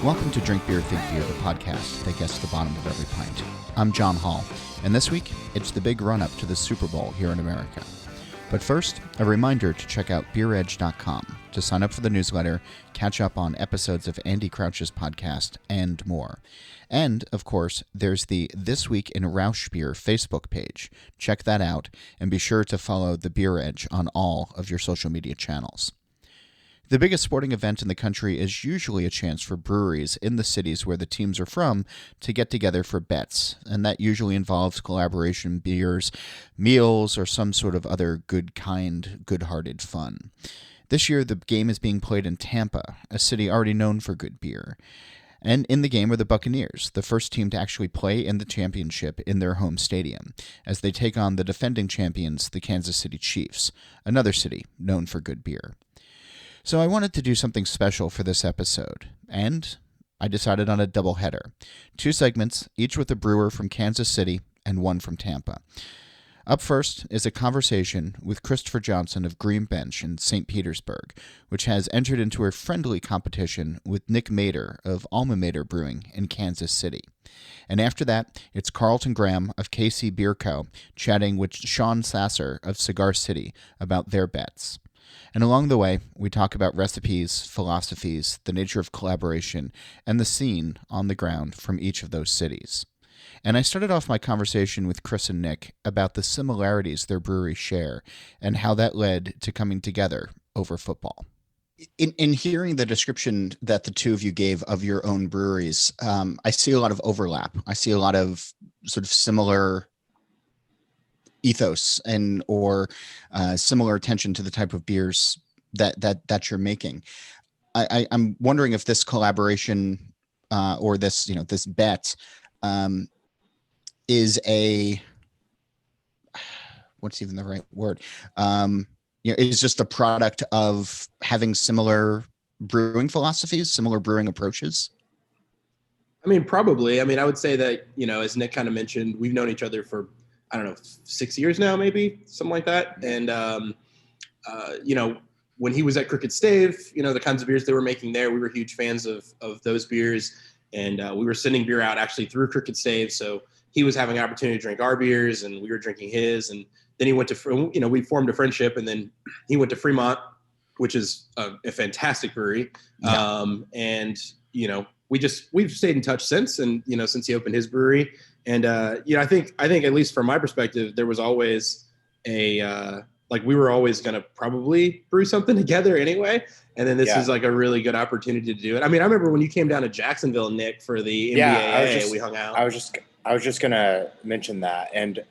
Welcome to Drink Beer, Think Beer, the podcast that gets to the bottom of every pint. I'm John Hall, and this week, it's the big run-up to the Super Bowl here in America. But first, a reminder to check out beeredge.com to sign up for the newsletter, catch up on episodes of Andy Crouch's podcast, and more. And, of course, there's the This Week in Rausch Beer Facebook page. Check that out, and be sure to follow the Beer Edge on all of your social media channels. The biggest sporting event in the country is usually a chance for breweries in the cities where the teams are from to get together for bets, and that usually involves collaboration beers, meals, or some sort of other good-hearted fun. This year, the game is being played in Tampa, a city already known for good beer. And in the game are the Buccaneers, the first team to actually play in the championship in their home stadium, as they take on the defending champions, the Kansas City Chiefs, another city known for good beer. So I wanted to do something special for this episode, and I decided on a doubleheader. 2 segments, each with a brewer from Kansas City and one from Tampa. Up first is a conversation with Khristopher Johnson of Green Bench in St. Petersburg, which has entered into a friendly competition with Nick Mader of Alma Brewing in Kansas City. And after that, it's Karlton Graham of KC Beer Co. chatting with Sean Sasscer of Cigar City about their bets. And along the way, we talk about recipes, philosophies, the nature of collaboration, and the scene on the ground from each of those cities. And I started off my conversation with Chris and Nick about the similarities their breweries share and how that led to coming together over football. In hearing the description that the two of you gave of your own breweries, I see a lot of overlap. I see a lot of sort of similar ethos and or similar attention to the type of beers that you're making. I'm wondering if this collaboration or this bet is a, what's even the right word? Is just a product of having similar brewing philosophies, similar brewing approaches. I mean, probably. I mean, I would say that, as Nick kind of mentioned, we've known each other for, I don't know, 6 years now, maybe something like that. And, when he was at Crooked Stave, the kinds of beers they were making there, we were huge fans of those beers. And we were sending beer out actually through Crooked Stave. So he was having an opportunity to drink our beers and we were drinking his. And then he went to, we formed a friendship, and then he went to Fremont, which is a fantastic brewery. Yeah. We've stayed in touch since, and, since he opened his brewery. And, I think at least from my perspective, there was always we were always going to probably brew something together anyway. And then this is like a really good opportunity to do it. I mean, I remember when you came down to Jacksonville, Nick, for the NBA, we hung out. I was just going to mention that. And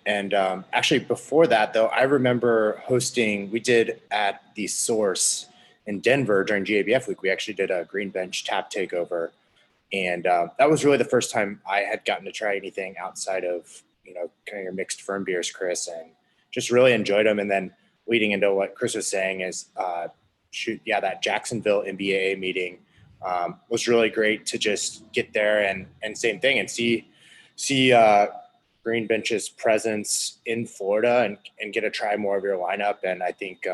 actually before that though, I remember we did at the Source in Denver during GABF week. We actually did a Green Bench tap takeover. And that was really the first time I had gotten to try anything outside of, kind of your mixed firm beers, Chris, and just really enjoyed them. And then leading into what Chris was saying is, that Jacksonville NBAA meeting was really great to just get there and same thing and see Green Bench's presence in Florida and get to try more of your lineup. And I think,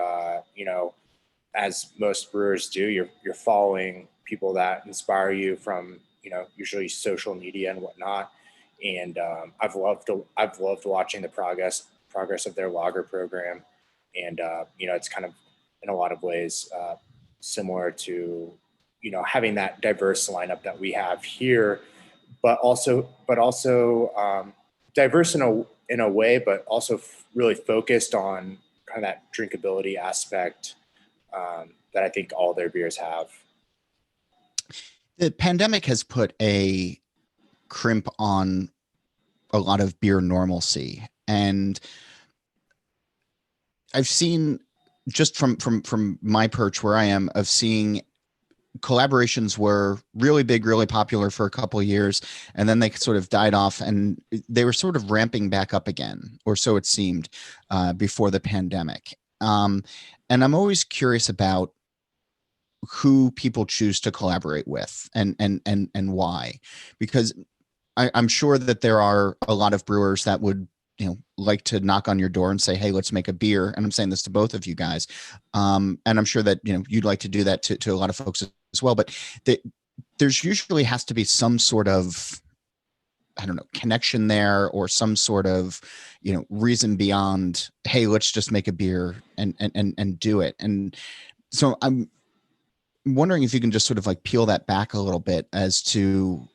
as most brewers do, you're following people that inspire you from, usually social media and whatnot. And I've loved watching the progress of their lager program. And, it's kind of in a lot of ways similar to, having that diverse lineup that we have here, but also diverse in a way, but also really focused on kind of that drinkability aspect that I think all their beers have. The pandemic has put a crimp on a lot of beer normalcy. And I've seen, just from my perch where I am, of seeing collaborations were really big, really popular for a couple of years, and then they sort of died off, and they were sort of ramping back up again, or so it seemed, before the pandemic. And I'm always curious about who people choose to collaborate with and why, because I'm sure that there are a lot of brewers that would, like to knock on your door and say, hey, let's make a beer. And I'm saying this to both of you guys. And I'm sure that, you'd like to do that to a lot of folks as well. But there's usually has to be some sort of, I don't know, connection there, or some sort of, reason beyond, hey, let's just make a beer and do it. And so I'm wondering if you can just sort of like peel that back a little bit as to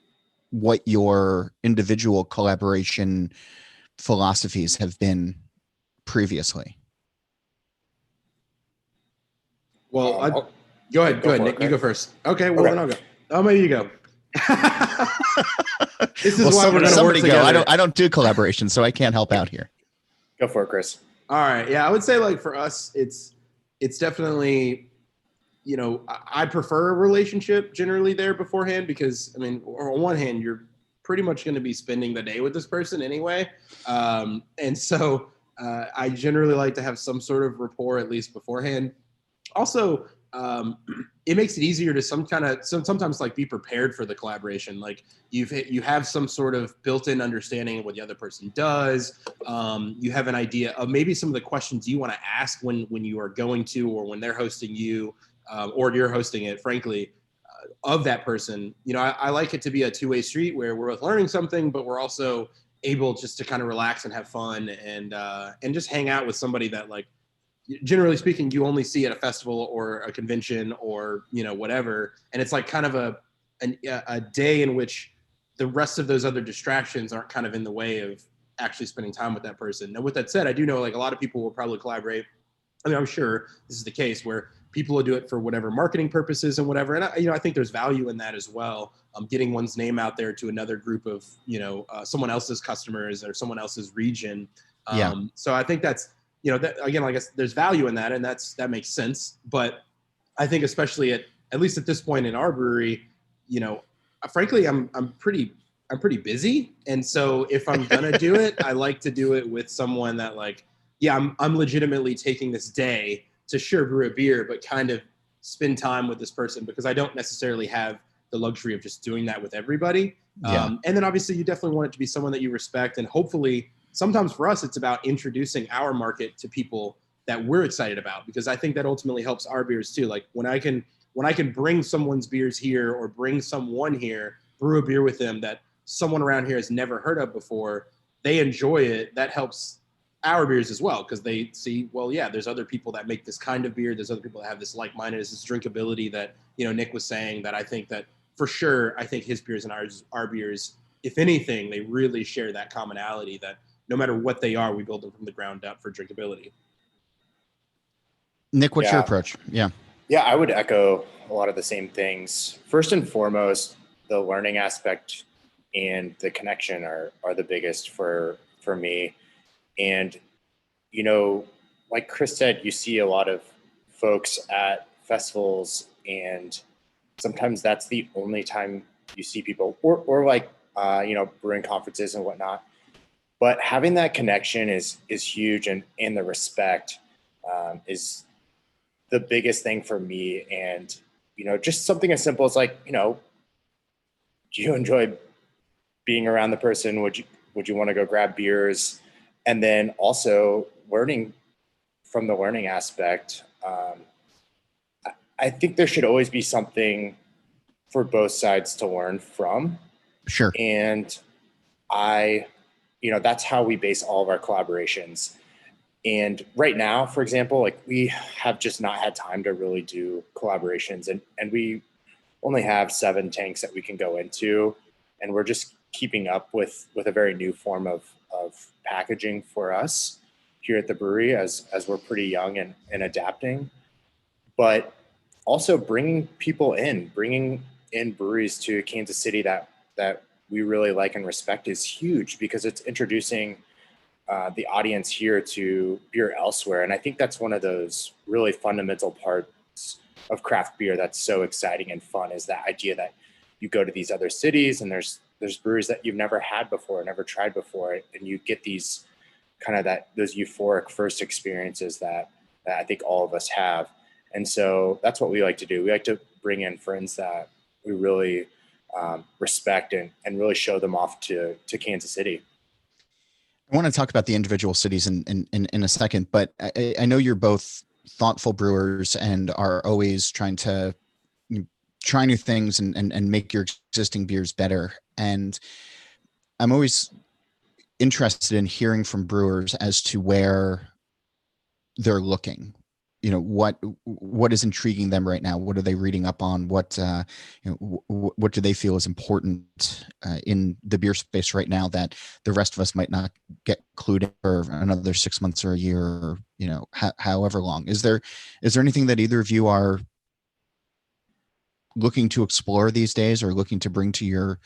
what your individual collaboration philosophies have been previously. Well, go ahead, Nick. You go first. Okay, well, then I'll go. Oh, maybe you go. This is why we're going to work together. I don't do collaboration, so I can't help out here. Go for it, Chris. All right. Yeah, I would say like for us, it's definitely, I prefer a relationship generally there beforehand, because I mean, on one hand, you're pretty much going to be spending the day with this person anyway. And so I generally like to have some sort of rapport at least beforehand. Also, it makes it easier to sometimes like be prepared for the collaboration. Like you have some sort of built-in understanding of what the other person does. You have an idea of maybe some of the questions you want to ask when you are going to, or when they're hosting you, or you're hosting it, frankly, of that person. I like it to be a two-way street where we're both learning something, but we're also able just to kind of relax and have fun and just hang out with somebody that, like, generally speaking, you only see at a festival or a convention or, whatever. And it's like kind of a day in which the rest of those other distractions aren't kind of in the way of actually spending time with that person. Now, with that said, I do know like a lot of people will probably collaborate. I mean, I'm sure this is the case where people will do it for whatever marketing purposes and whatever. And I think there's value in that as well. Getting one's name out there to another group of, someone else's customers or someone else's region. So I think that's, that, again, like I guess there's value in that, and that makes sense. But I think especially at least at this point in our brewery, frankly, I'm pretty busy. And so if I'm gonna do it, I like to do it with someone that, like, yeah, I'm legitimately taking this day to sure brew a beer, but kind of spend time with this person, because I don't necessarily have the luxury of just doing that with everybody. And then obviously you definitely want it to be someone that you respect, and hopefully sometimes for us, it's about introducing our market to people that we're excited about, because I think that ultimately helps our beers too. Like when I can bring someone's beers here, or bring someone here, brew a beer with them that someone around here has never heard of before, they enjoy it. That helps our beers as well, because they see, well, yeah, there's other people that make this kind of beer. There's other people that have this like-mindedness, this drinkability that, Nick was saying, that I think that for sure, I think his beers and our beers, if anything, they really share that commonality that no matter what they are, we build them from the ground up for drinkability. Nick, what's your approach? Yeah, I would echo a lot of the same things. First and foremost, the learning aspect and the connection are the biggest for me. And, like Chris said, you see a lot of folks at festivals, and sometimes that's the only time you see people, or like, brewing conferences and whatnot. But having that connection is huge, and the respect is the biggest thing for me. And, just something as simple as like, do you enjoy being around the person? Would you want to go grab beers? And then also learning from the learning aspect. I think there should always be something for both sides to learn from. Sure. And that's how we base all of our collaborations. And right now, for example, like we have just not had time to really do collaborations, and we only have 7 tanks that we can go into, and we're just keeping up with a very new form of packaging for us here at the brewery as we're pretty young and adapting. But also bringing in breweries to Kansas City that we really like and respect is huge, because it's introducing the audience here to beer elsewhere. And I think that's one of those really fundamental parts of craft beer that's so exciting and fun, is that idea that you go to these other cities and there's breweries that you've never had before, never tried before, and you get these those euphoric first experiences that I think all of us have. And so that's what we like to do. We like to bring in friends that we really respect and really show them off to Kansas City. I want to talk about the individual cities in a second, but I know you're both thoughtful brewers and are always trying to try new things and make your existing beers better. And I'm always interested in hearing from brewers as to where they're looking. You know, what is intriguing them right now? What are they reading up on? What do they feel is important in the beer space right now that the rest of us might not get clued in for another 6 months or a year, or however long? Is there anything that either of you are looking to explore these days, or looking to bring to your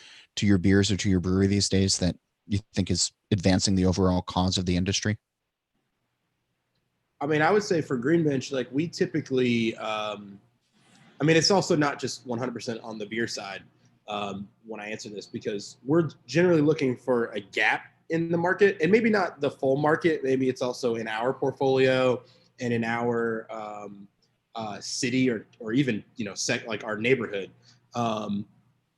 beers or to your brewery these days that you think is advancing the overall cause of the industry? I mean, I would say for Green Bench, like we typically, I mean, it's also not just 100% on the beer side when I answer this, because we're generally looking for a gap in the market, and maybe not the full market. Maybe it's also in our portfolio and in our city, or even, like our neighborhood.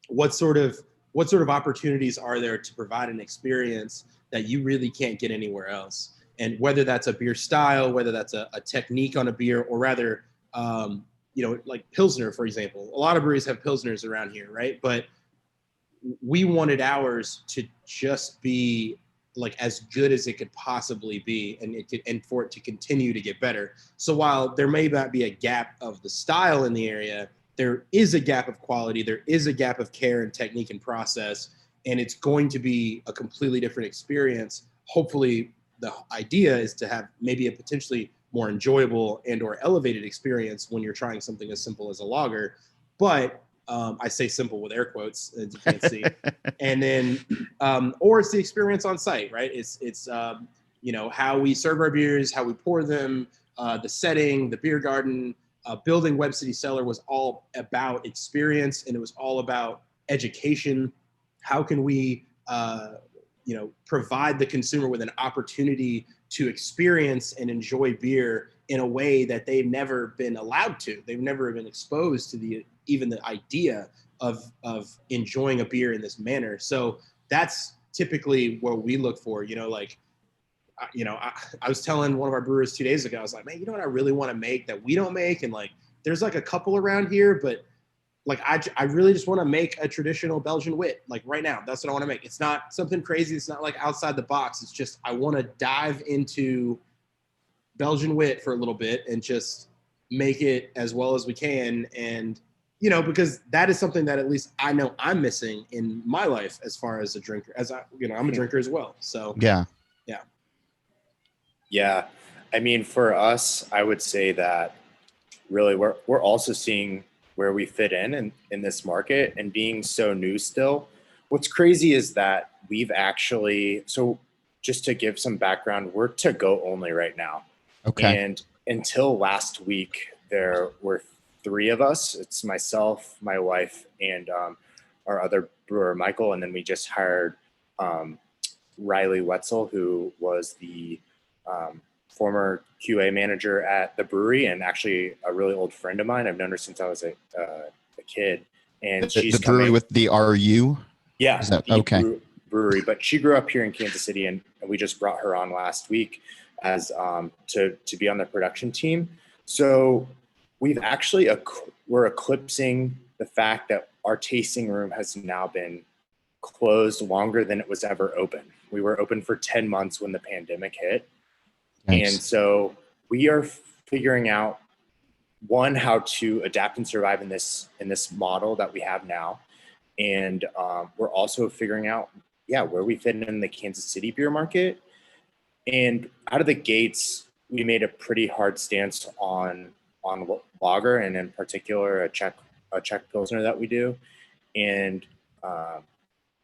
What sort of opportunities are there to provide an experience that you really can't get anywhere else? And whether that's a beer style, whether that's a technique on a beer, or rather, like Pilsner, for example. A lot of breweries have Pilsners around here, right? But we wanted ours to just be like as good as it could possibly be, and for it to continue to get better. So while there may not be a gap of the style in the area, there is a gap of quality, there is a gap of care and technique and process, and it's going to be a completely different experience. Hopefully, the idea is to have maybe a potentially more enjoyable and or elevated experience when you're trying something as simple as a lager. But I say simple with air quotes, as you can't see. And then, or it's the experience on site, right? It's how we serve our beers, how we pour them, the setting, the beer garden. Building Web City Cellar was all about experience, and it was all about education. How can we provide the consumer with an opportunity to experience and enjoy beer in a way that they've never been allowed to. They've never been exposed to even the idea of enjoying a beer in this manner. So that's typically what we look for. I was telling one of our brewers 2 days ago, I was like, man, you know what I really want to make that we don't make? And like, there's like a couple around here, but like, I really just want to make a traditional Belgian wit. Like right now, that's what I want to make. It's not something crazy. It's not like outside the box. It's just, I want to dive into Belgian wit for a little bit and just make it as well as we can. And, because that is something that at least I know I'm missing in my life as far as a drinker, I'm a drinker as well. So yeah. Yeah. I mean, for us, I would say that really we're also seeing where we fit in this market, and being so new still. What's crazy is that we've actually, so just to give some background, we're to go only right now. Okay. And until last week, there were 3 of us. It's myself, my wife, and our other brewer, Michael. And then we just hired Riley Wetzel, who was the former QA manager at the brewery, and actually a really old friend of mine. I've known her since I was a kid. And she's the brewery with the RU? Yeah. Is that, okay. Brewery, but she grew up here in Kansas City, and we just brought her on last week as to be on the production team. So we've actually we're eclipsing the fact that our tasting room has now been closed longer than it was ever open. We were open for 10 months when the pandemic hit. Nice. And so we are figuring out, one, how to adapt and survive in this model that we have now. And we're also figuring out, where we fit in the Kansas City beer market. And out of the gates, we made a pretty hard stance on lager, and in particular a Czech Pilsner that we do. And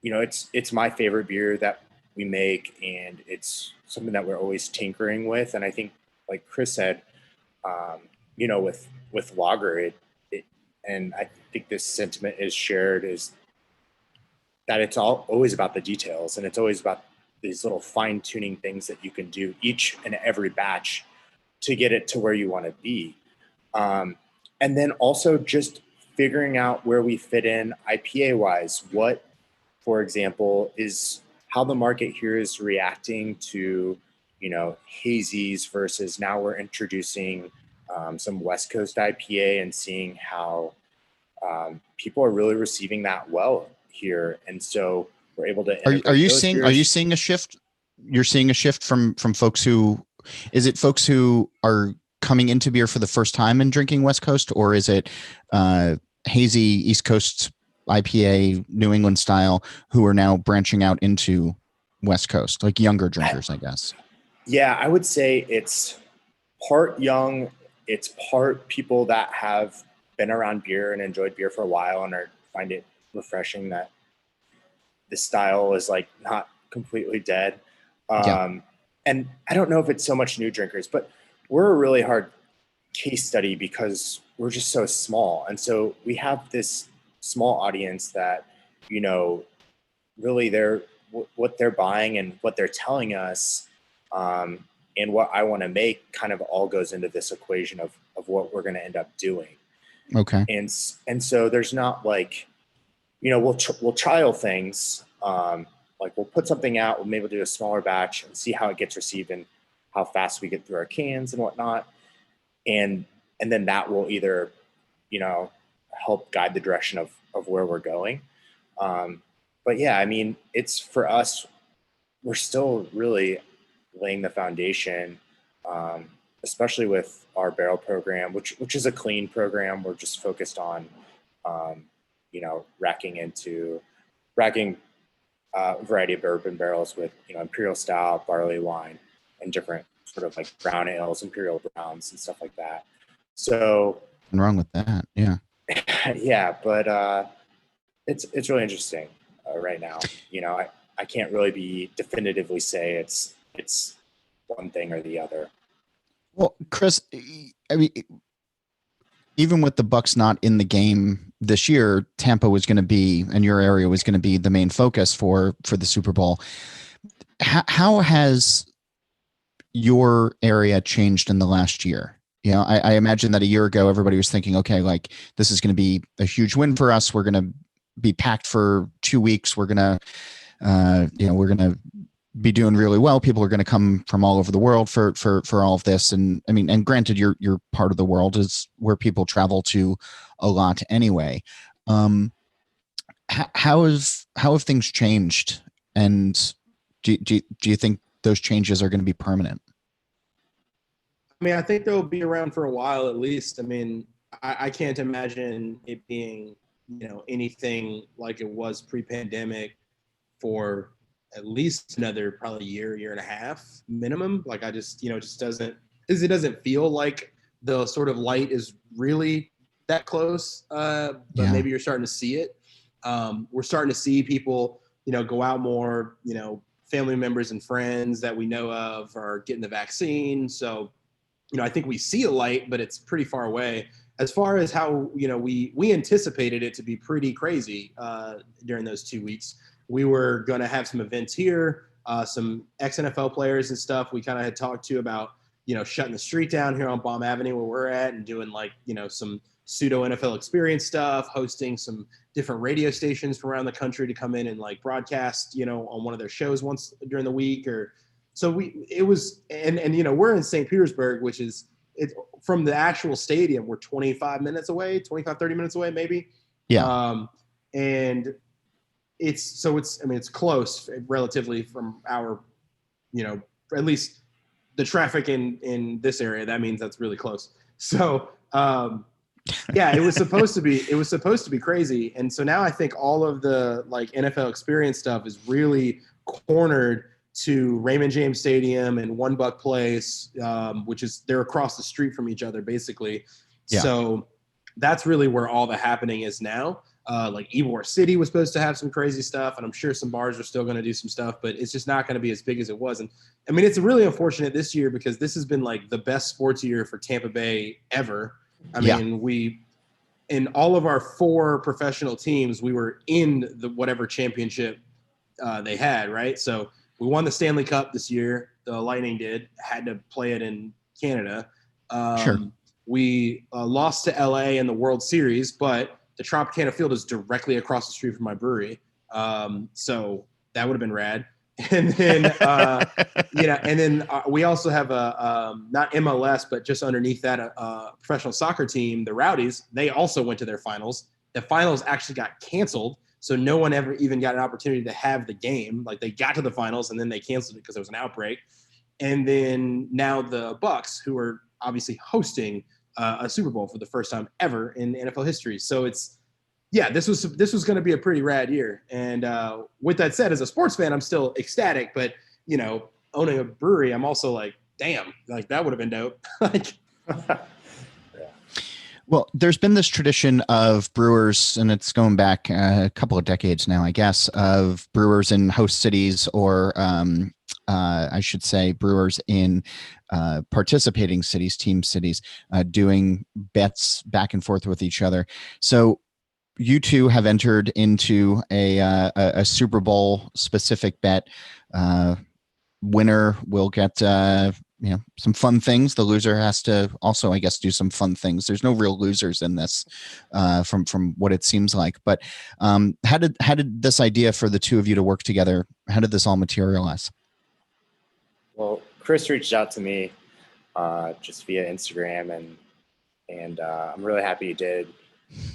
it's my favorite beer that we make, and it's something that we're always tinkering with. And I think, like Chris said, with lager, and I think this sentiment is shared, is that it's always about the details, and it's always about these little fine-tuning things that you can do each and every batch to get it to where you want to be. And then also just figuring out where we fit in IPA-wise. What, for example, is how the market here is reacting to, hazies versus now we're introducing some West Coast IPA, and seeing how people are really receiving that well here. And so we're able to are you seeing a shift? You're seeing a shift from folks who, is it folks who are coming into beer for the first time and drinking West Coast, or is it hazy East Coast IPA New England style who are now branching out into West Coast, like younger drinkers, I guess? Yeah, I would say it's part young, it's part people that have been around beer and enjoyed beer for a while and find it refreshing that this style is like not completely dead. And I don't know if it's so much new drinkers, but we're a really hard case study because we're just so small. And so we have this small audience that, you know, really what they're buying and what they're telling us, and what I want to make kind of all goes into this equation of what we're going to end up doing. Okay. And so there's not like, you know, we'll trial things. Like we'll put something out, we'll maybe do a smaller batch and see how it gets received and how fast we get through our cans and whatnot. And then that will either, you know, help guide the direction of where we're going. But yeah, I mean, it's for us, we're still really laying the foundation, especially with our barrel program, which is a clean program. We're just focused on, you know, racking a variety of bourbon barrels with, you know, imperial stout, barley wine, and different sort of like brown ales, imperial browns and stuff like that. So nothing wrong with that. Yeah. Yeah. But, it's really interesting right now. You know, I can't really be definitively say it's one thing or the other. Well, Chris, I mean, even with the Bucs not in the game this year, Tampa was going to be, and your area was going to be the main focus for the Super Bowl. How has your area changed in the last year? You know, I imagine that a year ago, everybody was thinking, okay, like this is going to be a huge win for us. We're going to be packed for 2 weeks. We're going to, we're going to be doing really well. People are going to come from all over the world for all of this. And I mean, and granted, your part of the world is where people travel to a lot anyway. How have things changed? And do you think those changes are going to be permanent? I mean, I think they'll be around for a while at least. I mean, I can't imagine it being, you know, anything like it was pre-pandemic for at least another probably year and a half minimum. Like I just, you know, it just doesn't feel like the sort of light is really that close. But maybe you're starting to see it. We're starting to see people, you know, go out more, you know, family members and friends that we know of are getting the vaccine. So, you know, I think we see a light, but it's pretty far away. As far as how, you know, we anticipated it to be pretty crazy during those 2 weeks. We were going to have some events here, some ex-NFL players and stuff. We kind of had talked to about, you know, shutting the street down here on Baum Avenue where we're at and doing like, you know, some pseudo NFL experience stuff, hosting some different radio stations from around the country to come in and like broadcast, you know, on one of their shows once during the week. Or so you know, we're in St. Petersburg, which is from the actual stadium. We're 25 minutes away, 30 minutes away, maybe. Yeah. And it's close relatively from our, you know, at least the traffic in this area. That means that's really close. So, yeah, it was supposed to be crazy. And so now I think all of the like NFL experience stuff is really cornered to Raymond James Stadium and One Buck Place, which is they're across the street from each other basically. Yeah. So that's really where all the happening is now. Like Ybor City was supposed to have some crazy stuff, and I'm sure some bars are still going to do some stuff, but it's just not going to be as big as it was. And I mean, it's really unfortunate this year because this has been like the best sports year for Tampa Bay ever. I mean, in all of our 4 professional teams, we were in the whatever championship they had, right? So we won the Stanley Cup this year. The Lightning had to play it in Canada. Sure. We lost to LA in the World Series, but the Tropicana Field is directly across the street from my brewery. So that would have been rad. And then, we also have a, not MLS, but just underneath that, professional soccer team, the Rowdies. They also went to their finals. The finals actually got canceled. So no one ever even got an opportunity to have the game. Like they got to the finals and then they canceled it because there was an outbreak. And then now the Bucs, who are obviously hosting a Super Bowl for the first time ever in NFL history. So this was going to be a pretty rad year. And with that said, as a sports fan, I'm still ecstatic. But owning a brewery, I'm also like, damn, like that would have been dope. Like, well, there's been this tradition of brewers, and it's going back a couple of decades now, I guess, of brewers in host cities, or I should say brewers in participating cities, team cities, doing bets back and forth with each other. So you two have entered into a Super Bowl specific bet. Winner will get some fun things. The loser has to also, I guess, do some fun things. There's no real losers in this, from what it seems like. But how did this idea for the two of you to work together? How did this all materialize? Well, Chris reached out to me just via Instagram, and I'm really happy he did.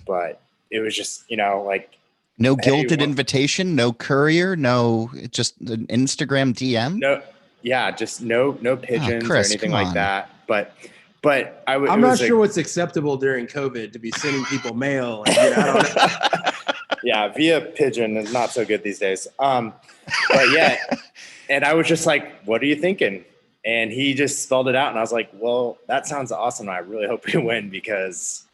But it was just like. No gilded invitation, no courier, no, just an Instagram DM. No, yeah, just no pigeons Chris, or anything like that. But I'm not sure what's acceptable during COVID to be sending people mail. And, I don't know. Yeah, via pigeon is not so good these days. But yeah, and I was just like, "What are you thinking?" And he just spelled it out, and I was like, "Well, that sounds awesome. I really hope we win because."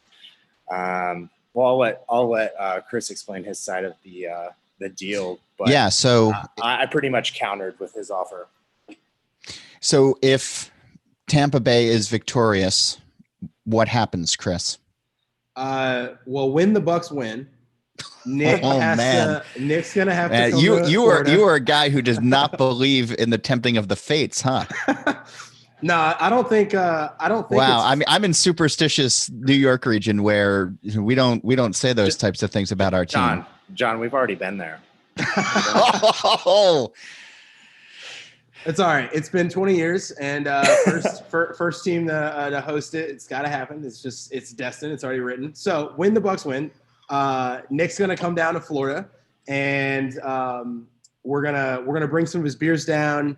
Well, I'll let Chris explain his side of the deal. But yeah, so I pretty much countered with his offer. So if Tampa Bay is victorious, what happens, Chris? Well, when the Bucs win, Nick's gonna have to. You are a guy who does not believe in the tempting of the fates, huh? No, I don't think. Wow, I'm in superstitious New York region where we don't say those types of things about our team. John, we've already been there. Oh, it's all right. It's been 20 years, and first team to host it. It's got to happen. It's destined. It's already written. So when the Bucs win, Nick's gonna come down to Florida, and we're gonna bring some of his beers down.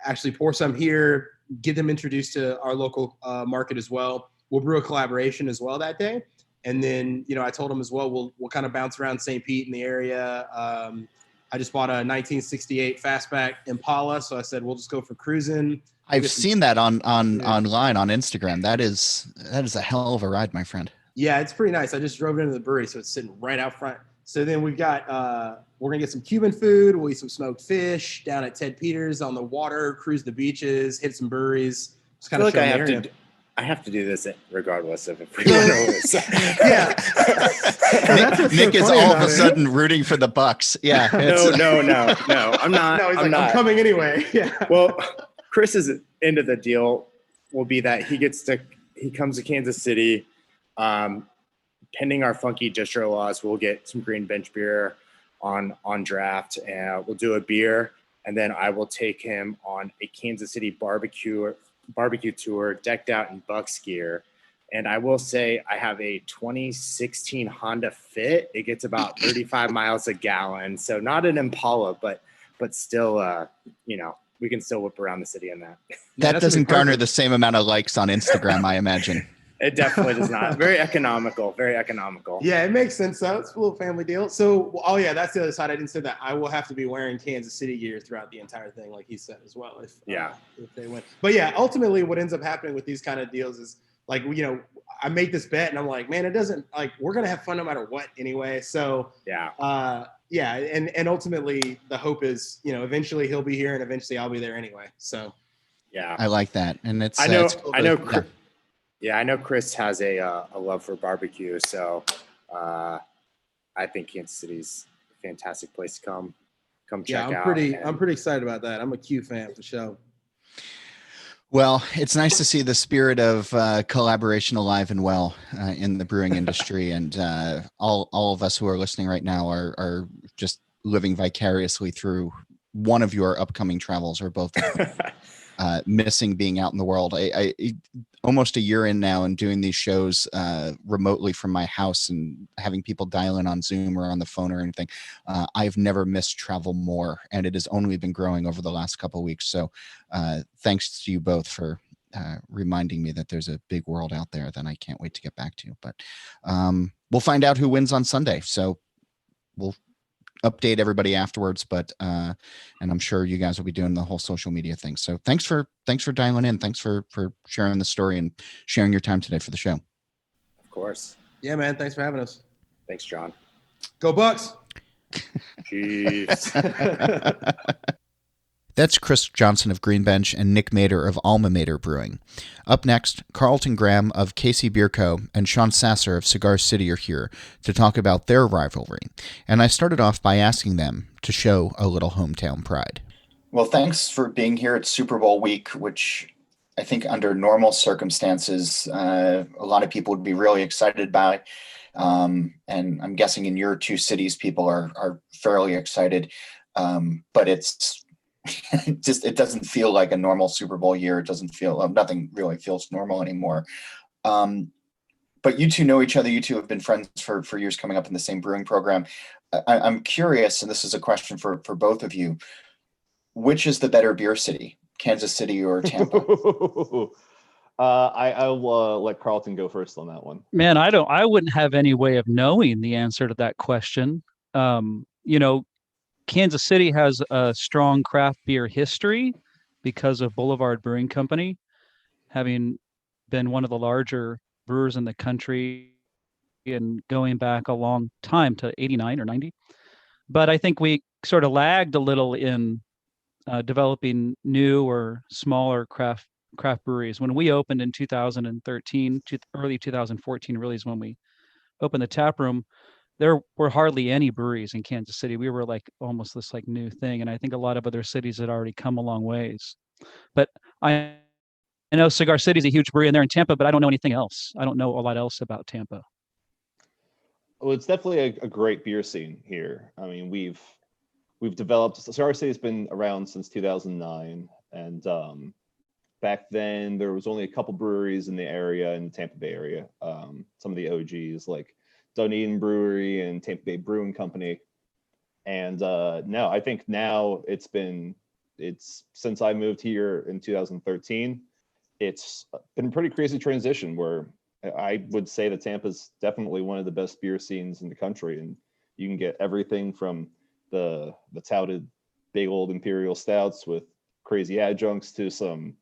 Actually pour some here, get them introduced to our local market as well. We'll brew a collaboration as well that day. And then, I told him as well, we'll kind of bounce around St. Pete in the area. I just bought a 1968 fastback Impala. So I said, we'll just go for cruising. I've seen that online on Instagram. That is a hell of a ride, my friend. Yeah, it's pretty nice. I just drove it into the brewery. So it's sitting right out front. So then we've got, we're going to get some Cuban food. We'll eat some smoked fish down at Ted Peters on the water, cruise the beaches, hit some breweries. Just kind of show the area. I have to do this regardless of if we win or lose. Yeah. Nick is all of a sudden rooting for the Bucs. Yeah. No. I'm not. No, I'm coming anyway. Yeah. Well, Chris's end of the deal will be that he comes to Kansas City. Pending our funky distro laws, we'll get some green bench beer on draft, and we'll do a beer, and then I will take him on a Kansas City barbecue tour, decked out in Bucs gear. And I will say I have a 2016 Honda Fit. It gets about 35 miles a gallon, so not an Impala, but still, we can still whip around the city in that. That doesn't garner the same amount of likes on Instagram, I imagine. It definitely does not. Very economical. Yeah, it makes sense though. It's a little family deal. So, that's the other side. I didn't say that. I will have to be wearing Kansas City gear throughout the entire thing, like he said as well. If they win. But yeah, ultimately, what ends up happening with these kind of deals is like I make this bet and I'm like, man, it doesn't we're gonna have fun no matter what anyway. So and ultimately the hope is eventually he'll be here and eventually I'll be there anyway. So yeah, I like that, and it's I know. Yeah. Yeah, I know Chris has a love for barbecue, so I think Kansas City's a fantastic place to come check out. I'm pretty excited about that. I'm a Q fan for sure. Well, it's nice to see the spirit of collaboration alive and well in the brewing industry, and all of us who are listening right now are just living vicariously through one of your upcoming travels or both of them. missing being out in the world. I almost a year in now and doing these shows remotely from my house and having people dial in on Zoom or on the phone or anything. I've never missed travel more, and it has only been growing over the last couple of weeks. So thanks to you both for reminding me that there's a big world out there that I can't wait to get back to. But we'll find out who wins on Sunday. So we'll update everybody afterwards, but and I'm sure you guys will be doing the whole social media thing. So thanks for dialing in. Thanks for sharing the story and sharing your time today for the show. Of course. Yeah, man. Thanks for having us. Thanks, John. Go Bucks. Jeez. That's Chris Johnson of Greenbench and Nick Mader of Alma Brewing. Up next, Karlton Graham of KC Bier Co. and Sean Sasscer of Cigar City are here to talk about their rivalry. And I started off by asking them to show a little hometown pride. Well, thanks for being here at Super Bowl week, which I think under normal circumstances, a lot of people would be really excited by. And I'm guessing in your two cities, people are fairly excited. But it's it doesn't feel like a normal Super Bowl year. It doesn't feel, nothing really feels normal anymore. But you two know each other. You two have been friends for years, coming up in the same brewing program. I'm curious, and this is a question for both of you. Which is the better beer city, Kansas City or Tampa? I'll let Karlton go first on that one. Man, I wouldn't have any way of knowing the answer to that question. Kansas City has a strong craft beer history because of Boulevard Brewing Company, having been one of the larger brewers in the country and going back a long time to 89 or 90. But I think we sort of lagged a little in developing new or smaller craft breweries. When we opened in 2013, early 2014 really is when we opened the tap room. There were hardly any breweries in Kansas City. We were like almost this like new thing. And I think a lot of other cities had already come a long ways. But I know Cigar City is a huge brewery in there in Tampa, but I don't know anything else. I don't know a lot else about Tampa. Well, it's definitely a great beer scene here. I mean, we've developed, Cigar City's been around since 2009. And back then there was only a couple breweries in the area, in the Tampa Bay area. Some of the OGs like Dunedin Brewery and Tampa Bay Brewing Company. And no, I think now it's since I moved here in 2013, it's been a pretty crazy transition where I would say that Tampa's definitely one of the best beer scenes in the country. And you can get everything from the touted big old imperial stouts with crazy adjuncts to some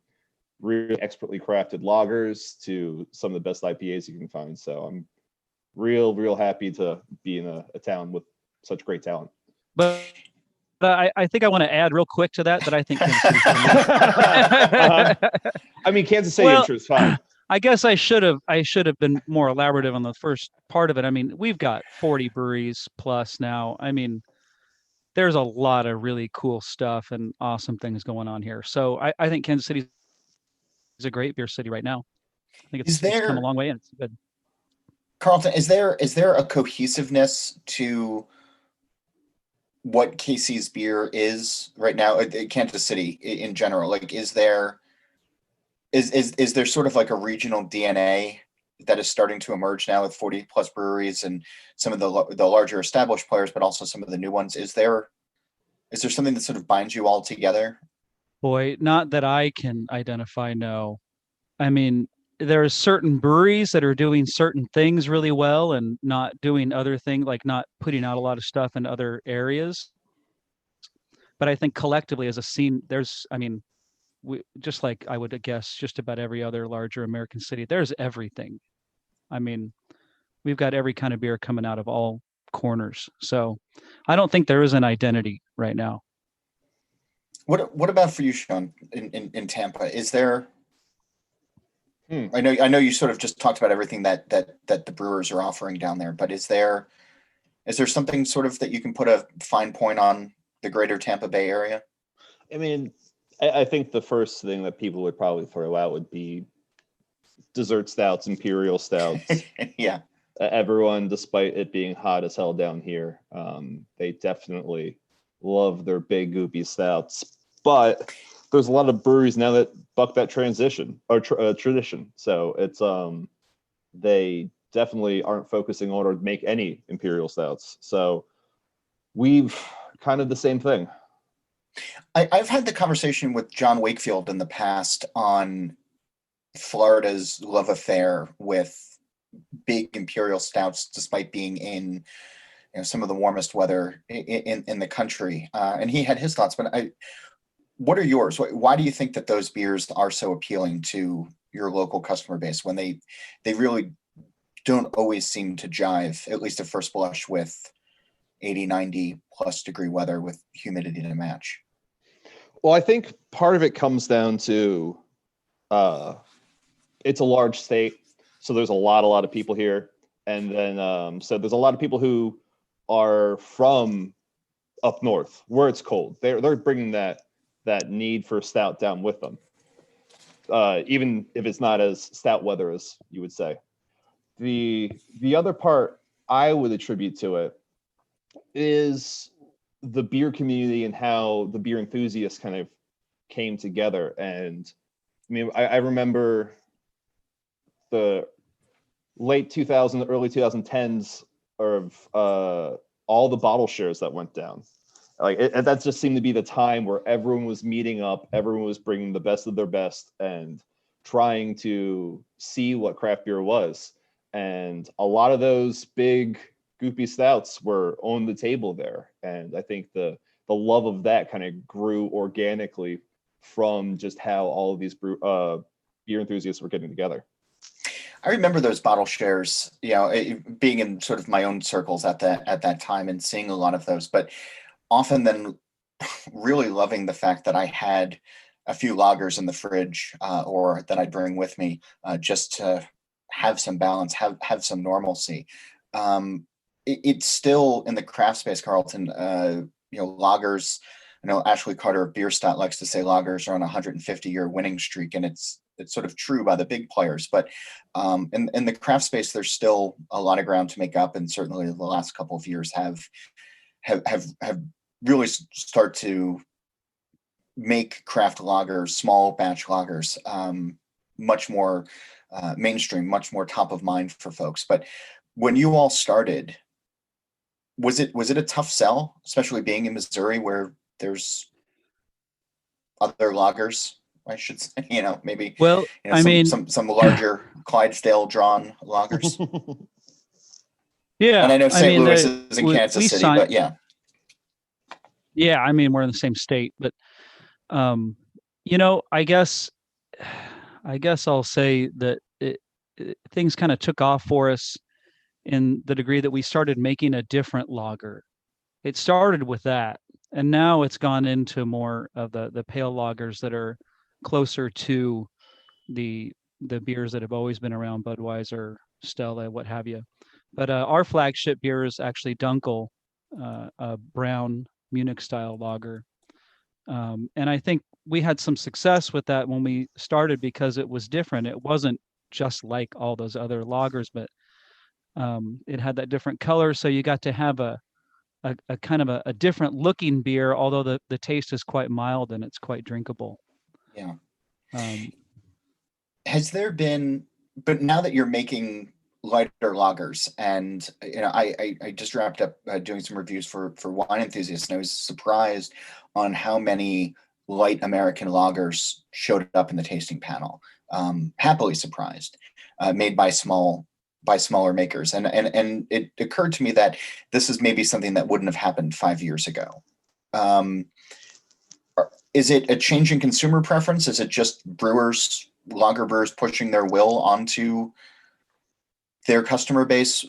really expertly crafted lagers to some of the best IPAs you can find. So I'm real happy to be in a town with such great talent. But I think I want to add real quick to that I think Kansas City's I mean, Kansas City intro is fine. I guess I should have been more elaborative on the first part of it. I mean, we've got 40 breweries plus now. I mean, there's a lot of really cool stuff and awesome things going on here. So I think Kansas City is a great beer city right now. I think it's come a long way and it's good. Karlton, is there a cohesiveness to what KC's beer is right now, Kansas City in general? Like, is there sort of like a regional DNA that is starting to emerge now with 40 plus breweries and some of the larger established players, but also some of the new ones? Is there something that sort of binds you all together? Boy, not that I can identify. No, I mean, there are certain breweries that are doing certain things really well and not doing other things, like not putting out a lot of stuff in other areas. But I think collectively as a scene, we, just like I would guess just about every other larger American city, there's everything. I mean, we've got every kind of beer coming out of all corners. So I don't think there is an identity right now. What about for you, Sean, in Tampa? Is there... I know you sort of just talked about everything that the brewers are offering down there, but is there something sort of that you can put a fine point on the greater Tampa Bay area? I mean, I think the first thing that people would probably throw out would be dessert stouts, imperial stouts. Yeah. Everyone, despite it being hot as hell down here, they definitely love their big goopy stouts. But there's a lot of breweries now that buck that transition or tradition. So it's they definitely aren't focusing on or make any imperial stouts. So we've kind of the same thing. I've had the conversation with John Wakefield in the past on Florida's love affair with big imperial stouts, despite being in some of the warmest weather in the country. And he had his thoughts, but what are yours? Why do you think that those beers are so appealing to your local customer base when they really don't always seem to jive, at least at first blush, with 80, 90 plus degree weather with humidity to match? Well, I think part of it comes down to it's a large state, so there's a lot of people here, and then so there's a lot of people who are from up north where it's cold. They're bringing that need for stout down with them, even if it's not as stout weather as you would say. The other part I would attribute to it is the beer community and how the beer enthusiasts kind of came together. And I mean, I remember the late 2000, early 2010s of all the bottle shares that went down. Like that just seemed to be the time where everyone was meeting up, everyone was bringing the best of their best and trying to see what craft beer was. And a lot of those big goopy stouts were on the table there. And I think the love of that kind of grew organically from just how all of these beer enthusiasts were getting together. I remember those bottle shares, being in sort of my own circles at that time and seeing a lot of those, but often then really loving the fact that I had a few lagers in the fridge or that I'd bring with me just to have some balance, have some normalcy. It's still in the craft space, Karlton, lagers. I know Ashley Carter of Beer Stat likes to say lagers are on a 150-year winning streak, and it's sort of true by the big players. But in the craft space, there's still a lot of ground to make up, and certainly the last couple of years have really start to make craft lagers, small batch lagers, much more mainstream, much more top of mind for folks. But when you all started, was it a tough sell, especially being in Missouri where there's other lagers, I should say, maybe, Well, some larger Clydesdale drawn lagers. Yeah. And I know St. Louis is in Kansas City, but yeah. Yeah. I mean, we're in the same state, but, I guess I'll say that things kind of took off for us in the degree that we started making a different lager. It started with that, and now it's gone into more of the pale lagers that are closer to the beers that have always been around, Budweiser, Stella, what have you. But our flagship beer is actually Dunkel, a brown Munich style lager. And I think we had some success with that when we started because it was different. It wasn't just like all those other lagers, but it had that different color. So you got to have a kind of a different looking beer, although the taste is quite mild and it's quite drinkable. Yeah. Has there been, but now that you're making lighter lagers, and I just wrapped up doing some reviews for Wine Enthusiasts, and I was surprised on how many light American lagers showed up in the tasting panel. Happily surprised, made by smaller makers, and it occurred to me that this is maybe something that wouldn't have happened 5 years ago. Is it a change in consumer preference? Is it just lager brewers pushing their will onto their customer base?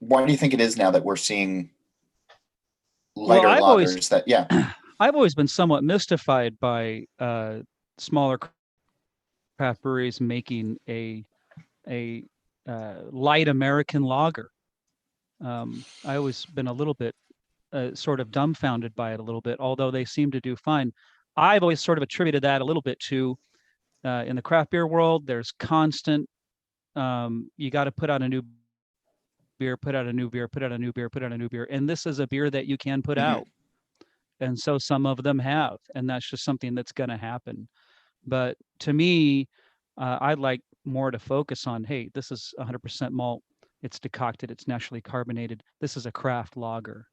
Why do you think it is now that we're seeing lighter lagers? I've always been somewhat mystified by smaller craft breweries making a light American lager. I always been a little bit sort of dumbfounded by it a little bit, although they seem to do fine. I've always sort of attributed that a little bit to in the craft beer world, there's constant, you got to put out a new beer, put out a new beer, put out a new beer, put out a new beer. And this is a beer that you can put out. And so some of them have, and that's just something that's going to happen. But to me, I'd like more to focus on, hey, this is 100% malt. It's decocted. It's naturally carbonated. This is a craft lager,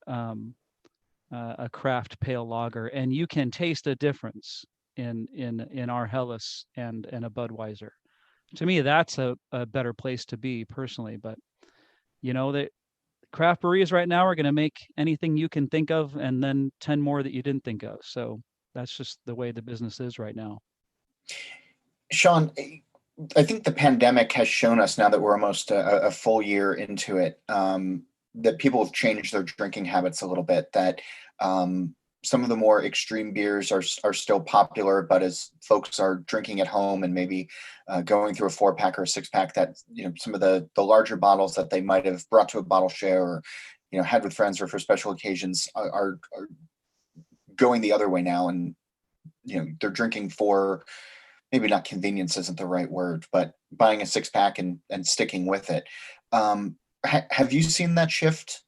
a craft pale lager, and you can taste a difference in our Helles and a Budweiser. To me, that's a better place to be personally. But that craft breweries right now are going to make anything you can think of, and then 10 more that you didn't think of. So that's just the way the business is right now. Sean, I think the pandemic has shown us, now that we're almost a full year into it, that people have changed their drinking habits a little bit, that some of the more extreme beers are still popular, but as folks are drinking at home and maybe going through a 4-pack or a 6-pack, that some of the larger bottles that they might have brought to a bottle share or had with friends or for special occasions are going the other way now, and they're drinking for, maybe not convenience isn't the right word, but buying a 6-pack and sticking with it. Have you seen that shift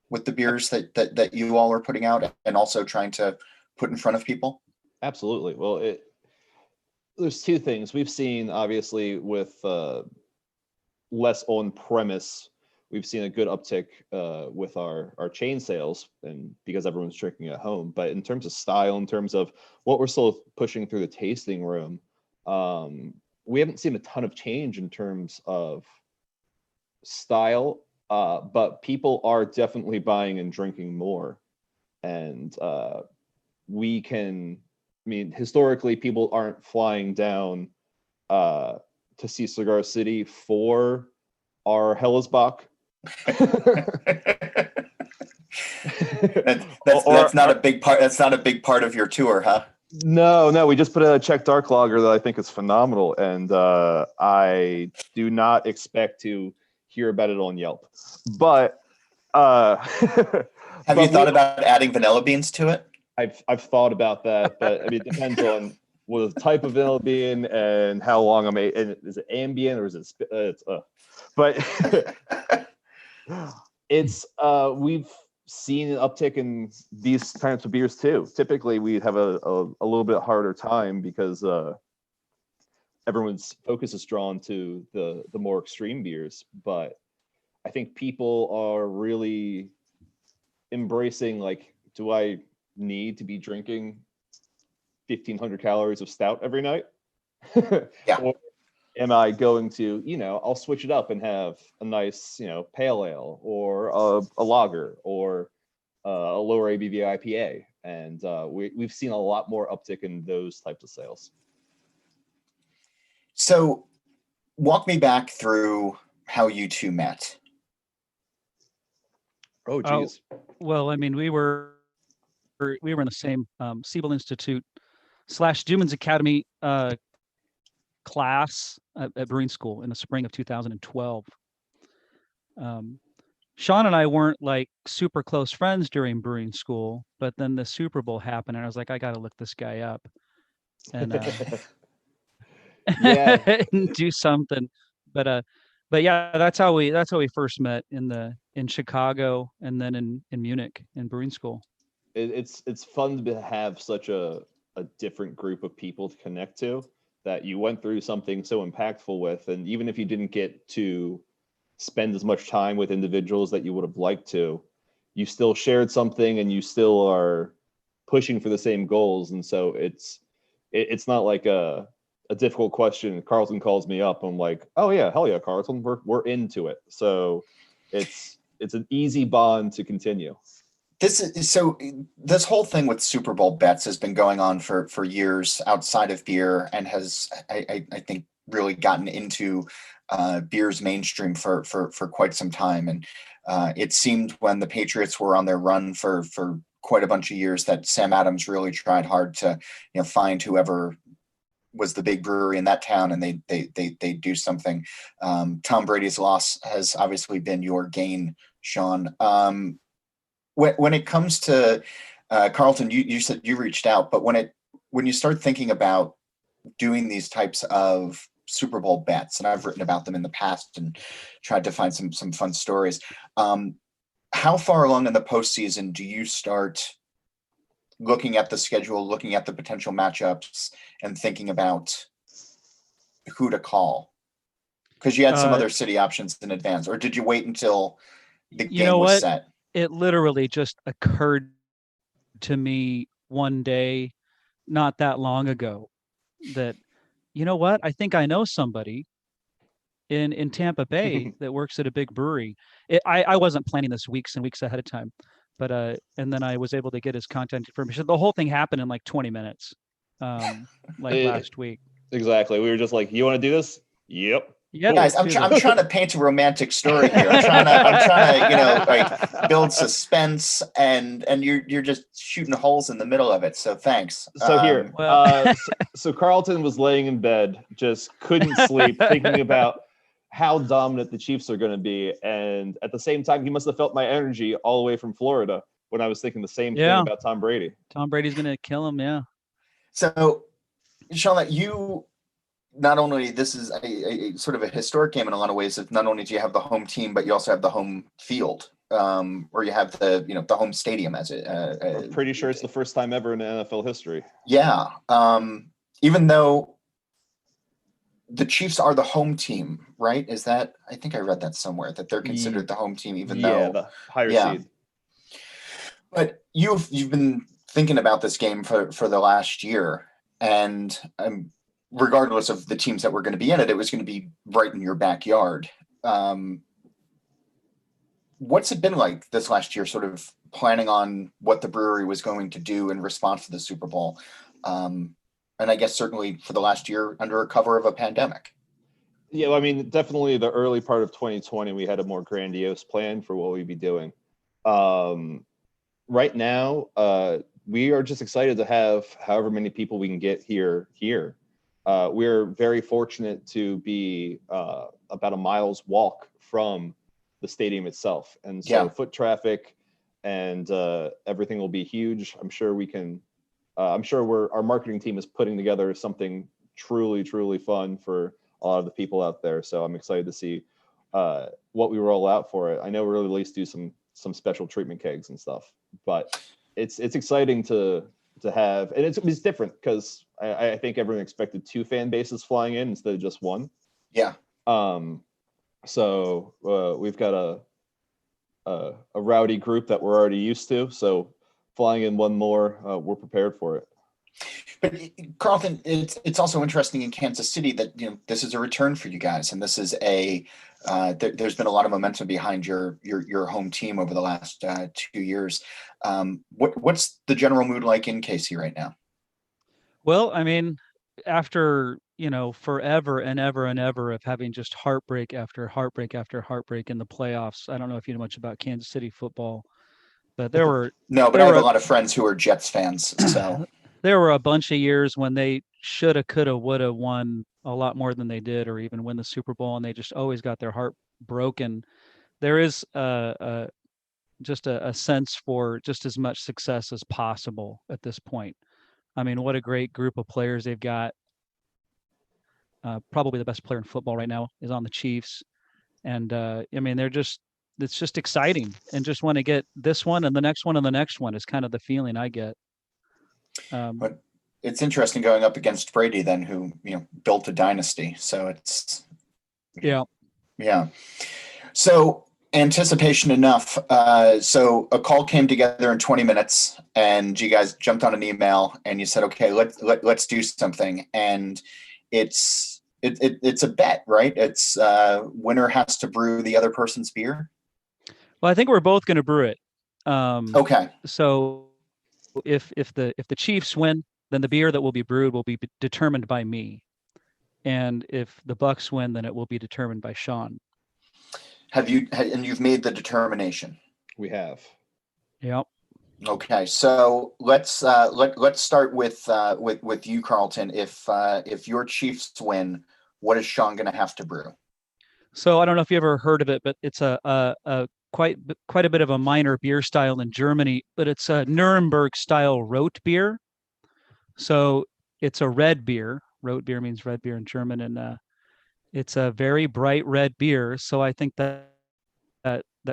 with the beers that you all are putting out and also trying to put in front of people? Absolutely. Well, there's two things we've seen. Obviously, with less on premise, we've seen a good uptick with our chain sales, and because everyone's drinking at home. But in terms of style, in terms of what we're still pushing through the tasting room, we haven't seen a ton of change in terms of style, but people are definitely buying and drinking more. And historically, people aren't flying down to see Cigar City for our Hellesbach. That's not a big part. That's not a big part of your tour, huh? No, we just put a Czech dark lager that I think is phenomenal, and I do not expect to hear about it on Yelp. But have you thought about adding vanilla beans to it? I've thought about that, but it depends on what the type of vanilla bean and how long I'm and is it ambient or is it but it's we've seen an uptick in these types of beers too. Typically, we have a little bit harder time because everyone's focus is drawn to the more extreme beers. But I think people are really embracing, like, do I need to be drinking 1,500 calories of stout every night? Yeah. Or am I going to, I'll switch it up and have a nice, pale ale or a lager or a lower ABV IPA. And we've seen a lot more uptick in those types of sales. So walk me back through how you two met. Oh, geez. Well, we were in the same Siebel Institute / Duman's Academy class at Brewing School in the spring of 2012. Sean and I weren't like super close friends during Brewing School, but then the Super Bowl happened, and I was like, I got to look this guy up and and do something. But yeah, that's how we first met in Chicago, and then in Munich in Brewing School. It's fun to have such a different group of people to connect to, that you went through something so impactful with, and even if you didn't get to spend as much time with individuals that you would have liked to, you still shared something and you still are pushing for the same goals. And so it's not like a difficult question. Karlton calls me up, I'm like, oh yeah, hell yeah, Karlton, we're into it. So it's an easy bond to continue. This whole thing with Super Bowl bets has been going on for years outside of beer, and has I think really gotten into beer's mainstream for quite some time. And it seemed when the Patriots were on their run for quite a bunch of years that Sam Adams really tried hard to find whoever was the big brewery in that town, and they do something. Tom Brady's loss has obviously been your gain, Sean. When it comes to Karlton, you said you reached out, but when you start thinking about doing these types of Super Bowl bets, and I've written about them in the past and tried to find some fun stories, how far along in the postseason do you start looking at the schedule, looking at the potential matchups, and thinking about who to call? Because you had some other city options in advance, or did you wait until the game was set? It literally just occurred to me one day, not that long ago, that, you know what? I think I know somebody in Tampa Bay that works at a big brewery. I wasn't planning this weeks and weeks ahead of time, but and then I was able to get his contact information. The whole thing happened in like 20 minutes, last week. Exactly. We were just like, you want to do this? Yep. Yeah, guys, I'm trying to paint a romantic story here. I'm trying to, like build suspense, and you're just shooting holes in the middle of it. So thanks. So here, so Karlton was laying in bed, just couldn't sleep, thinking about how dominant the Chiefs are going to be, and at the same time, he must have felt my energy all the way from Florida when I was thinking the same thing about Tom Brady. Tom Brady's going to kill him. Yeah. So, Sean, you. Not only this is a sort of a historic game in a lot of ways. If not only do you have the home team, but you also have the home field, or you have the home stadium as it. I'm pretty sure it's the first time ever in NFL history. Yeah, even though the Chiefs are the home team, right? Is that? I think I read that somewhere that they're considered the home team, even though the higher seed. But you've been thinking about this game for the last year, and regardless of the teams that were going to be in it, it was going to be right in your backyard. What's it been like this last year, sort of planning on what the brewery was going to do in response to the Super Bowl? And I guess certainly for the last year under a cover of a pandemic. Yeah, I mean, definitely the early part of 2020, we had a more grandiose plan for what we'd be doing. Right now, we are just excited to have however many people we can get here. We're very fortunate to be about a mile's walk from the stadium itself. And so foot traffic and everything will be huge. I'm sure we can, our marketing team is putting together something truly, truly fun for a lot of the people out there. So I'm excited to see what we roll out for it. I know we'll at least do some special treatment kegs and stuff, but it's exciting to have, and it's different because I think everyone expected 2 fan bases flying in instead of just 1. Yeah. So we've got a rowdy group that we're already used to. So flying in 1 more, we're prepared for it. But Karlton, it's also interesting in Kansas City that this is a return for you guys, and this is there's been a lot of momentum behind your home team over the last 2 years. What's the general mood like in KC right now? Well, I mean, after forever and ever and ever of having just heartbreak after heartbreak after heartbreak in the playoffs. I don't know if you know much about Kansas City football, but I have a lot of friends who are Jets fans, so. There were a bunch of years when they shoulda, coulda, woulda won a lot more than they did, or even win the Super Bowl, and they just always got their heart broken. There is just a sense for just as much success as possible at this point. I mean, what a great group of players they've got. Probably the best player in football right now is on the Chiefs, and I mean, it's just exciting, and just want to get this one and the next one and the next one is kind of the feeling I get. But it's interesting going up against Brady then, who built a dynasty. So it's yeah. So anticipation enough. So a call came together in 20 minutes, and you guys jumped on an email, and you said, "Okay, let's do something." And it's a bet, right? It's winner has to brew the other person's beer. Well, I think we're both going to brew it. Okay. So if the Chiefs win, then the beer that will be brewed will be determined by me, and if the Bucs win, then it will be determined by Sean. And you've made the determination? We have. Yep. Okay, so let's start with you, Karlton. If your Chiefs win, what is Sean going to have to brew? So I don't know if you ever heard of it, but it's a quite a bit of a minor beer style in Germany, but it's a Nuremberg style Rot beer. So it's a red beer. Rot beer means red beer in German, and it's a very bright red beer. So I think that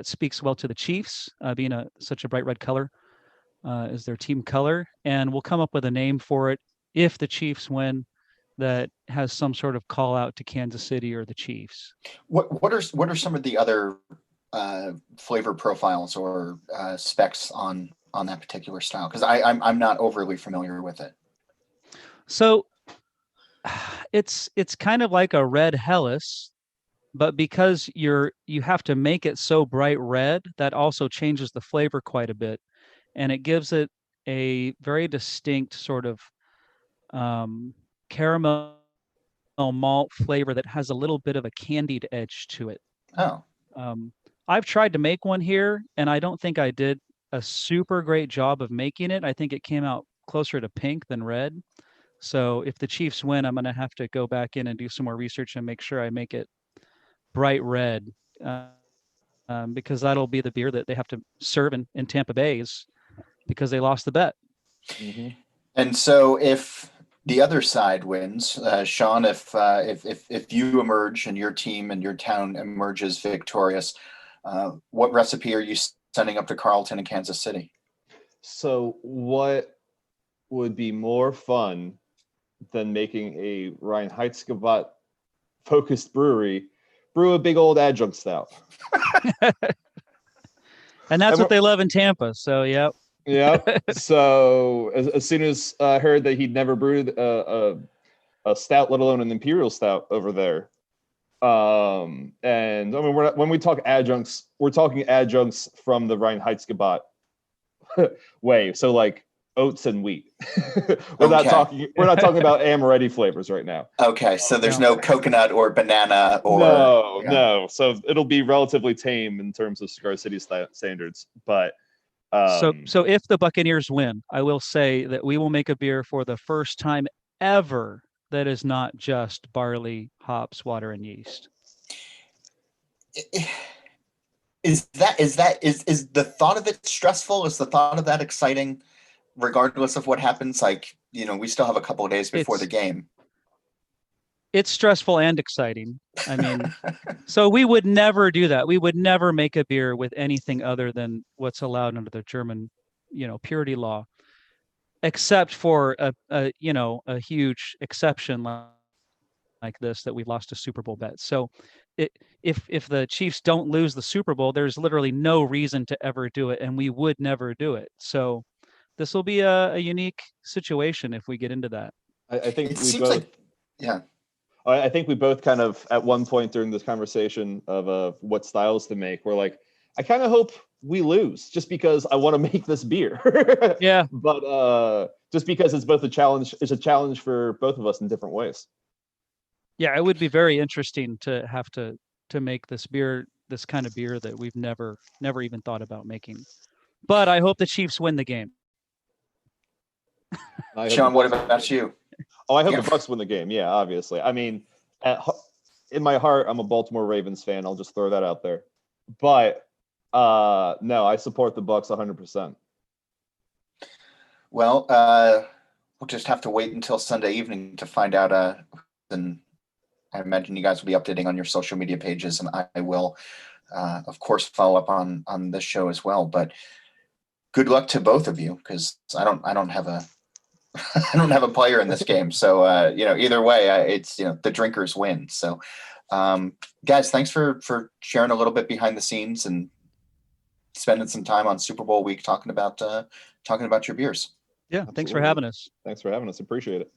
speaks well to the Chiefs being such a bright red color. is their team color, and we'll come up with a name for it if the Chiefs win that has some sort of call out to Kansas City or the Chiefs. What are some of the other flavor profiles or specs on that particular style? Because I'm not overly familiar with it. So it's kind of like a red Helles, but because you have to make it so bright red, that also changes the flavor quite a bit, and it gives it a very distinct sort of caramel malt flavor that has a little bit of a candied edge to it. Oh. I've tried to make one here, and I don't think I did a super great job of making it. I think it came out closer to pink than red. So if the Chiefs win, I'm going to have to go back in and do some more research and make sure I make it bright red, because that'll be the beer that they have to serve in Tampa Bay, because they lost the bet. Mm-hmm. And so if the other side wins, Sean, if you emerge and your team and your town emerges victorious, what recipe are you sending up to Karlton and Kansas City? So what would be more fun than making a Reinheitsgebot focused brewery brew a big old adjunct stout? And that's what they love in Tampa. So, yep. Yeah. So as soon as I heard that he'd never brewed a stout, let alone an imperial stout over there. And I mean, when we talk adjuncts, we're talking adjuncts from the Reinheitsgebot way. So like oats and wheat. We're not talking about amaretti flavors right now. Okay, so there's no coconut or banana or no. So it'll be relatively tame in terms of Cigar City standards, but so if the Buccaneers win, I will say that we will make a beer for the first time ever that is not just barley, hops, water, and yeast. Is the thought of it stressful? Is the thought of that exciting, regardless of what happens? Like, we still have a couple of days before the game. It's stressful and exciting. I mean, so we would never do that. We would never make a beer with anything other than what's allowed under the German, purity law, except for a huge exception like this that we've lost a Super Bowl bet. So if the Chiefs don't lose the Super Bowl, there's literally no reason to ever do it, and we would never do it. So this will be a unique situation if we get into that. I think it seems like, yeah. I think we both kind of, at one point during this conversation of what styles to make, we're like, I kind of hope we lose just because I want to make this beer. Yeah. But just because it's both a challenge for both of us in different ways. Yeah, it would be very interesting to have to make this beer, this kind of beer that we've never even thought about making. But I hope the Chiefs win the game. Sean, what about you? Oh, I hope the Bucs win the game. Yeah, obviously. I mean, in my heart, I'm a Baltimore Ravens fan. I'll just throw that out there. But no, I support the Bucs 100%. Well, we'll just have to wait until Sunday evening to find out. And I imagine you guys will be updating on your social media pages, and I will, of course, follow up on this show as well. But good luck to both of you, because I don't have a I don't have a player in this game. So, either way, it's, the drinkers win. So, guys, thanks for sharing a little bit behind the scenes and spending some time on Super Bowl week talking about your beers. Yeah. Absolutely. Thanks for having us. Thanks for having us. Appreciate it.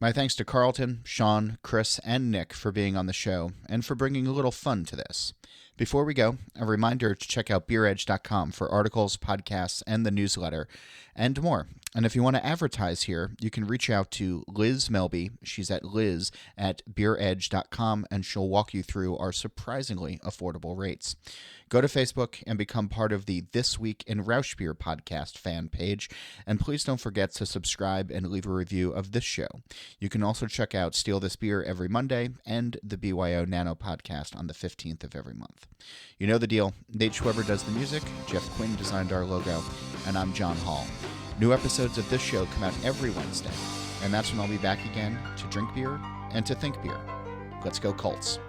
My thanks to Karlton, Sean, Chris, and Nick for being on the show and for bringing a little fun to this. Before we go, a reminder to check out beeredge.com for articles, podcasts, and the newsletter, and more. And if you want to advertise here, you can reach out to Liz Melby. She's at liz@beeredge.com, and she'll walk you through our surprisingly affordable rates. Go to Facebook and become part of the This Week in Rausch Beer podcast fan page, and please don't forget to subscribe and leave a review of this show. You can also check out Steal This Beer every Monday and the BYO Nano podcast on the 15th of every month. You know the deal. Nate Schweber does the music, Jeff Quinn designed our logo, and I'm John Hall. New episodes of this show come out every Wednesday, and that's when I'll be back again to drink beer and to think beer. Let's go Colts.